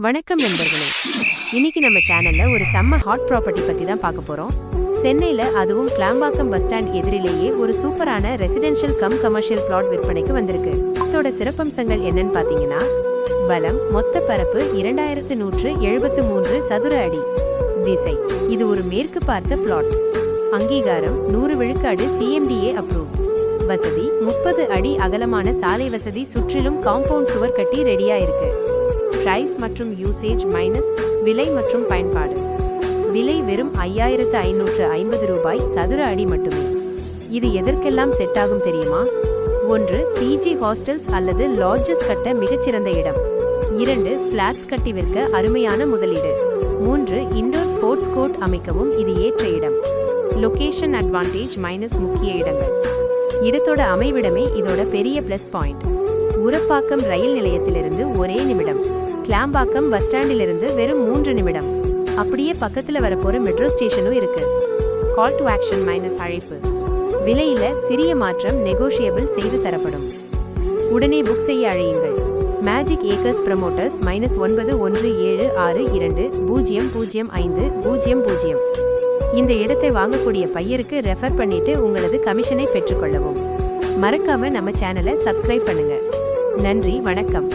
வணக்கம் நண்பர்களே. இன்னைக்கு நம்ம சேனல்ல ஒரு செம்ம ஹாட் ப்ராப்பர்ட்டி பத்தி தான் பார்க்க போறோம். சென்னையில அதுவும் கிளாம்பாக்கம் பஸ் ஸ்டாண்ட் எதிரிலேயே ஒரு சூப்பரான ரெசிடென்ஷியல் கம் கமர்ஷியல் பிளாட் விற்பனைக்கு வந்திருக்கு. இதோட சிறப்பம்சங்கள் என்னன்னு பாத்தீங்கன்னா, பலம் மொத்த பரப்பு 2173 சதுர அடி. திசை இது ஒரு மேற்கு பார்த்த பிளாட். அங்கீகாரம் 100 விழுக்காடு CMDA அப்ரூவ். வசதி 30 அடி அகலமான சாலை வசதி, சுற்றிலும் காம்பவுண்ட் சுவர் கட்டி ரெடியா இருக்கு. பிரைஸ் மற்றும் யூசேஜ் மைனஸ் விலை மற்றும் பயன்பாடு. விலை வெறும் 5550 ரூபாய் சதுர அடி மட்டுமே. இது எதற்கெல்லாம் செட் ஆகும் தெரியுமா? 1. PG ஹாஸ்டல்ஸ் அல்லது லாட்ஜஸ் கட்ட மிகச்சிறந்த இடம். 2. ஃபிளாட்ஸ் கட்டி விற்க அருமையான முதலீடு. 3. இண்டோர் ஸ்போர்ட்ஸ் கோர்ட் அமைக்கவும் இது ஏற்ற இடம். லொகேஷன் அட்வான்டேஜ் மைனஸ் முக்கிய இடங்கள். இடத்தோட அமைவிடமே இதோட பெரிய பிளஸ் பாயிண்ட். உரப்பாக்கம் ரயில் நிலையத்திலிருந்து ஒரே நிமிடம். கிளாம்பாக்கம் பஸ் ஸ்டாண்டிலிருந்து வெறும் 3 நிமிடம். அப்படியே பக்கத்துல வரப்போற மெட்ரோ ஸ்டேஷனும் இருக்கு. கால் டு ஆக்ஷன் மைனஸ் அழைப்பு. விலையில சிறிய மாற்றம் நெகோஷியபிள் செய்து தரப்படும். உடனே புக் செய்ய அழையுங்கள். Magic acres promoters -917200500500. இந்த இடத்தை வாங்கக்கூடிய பையருக்கு ரெஃபர் பண்ணிட்டு உங்களது கமிஷனை பெற்றுக்கொள்ளவும். மறக்காம நம்ம சேனலை சப்ஸ்கிரைப் பண்ணுங்க. நன்றி, வணக்கம்.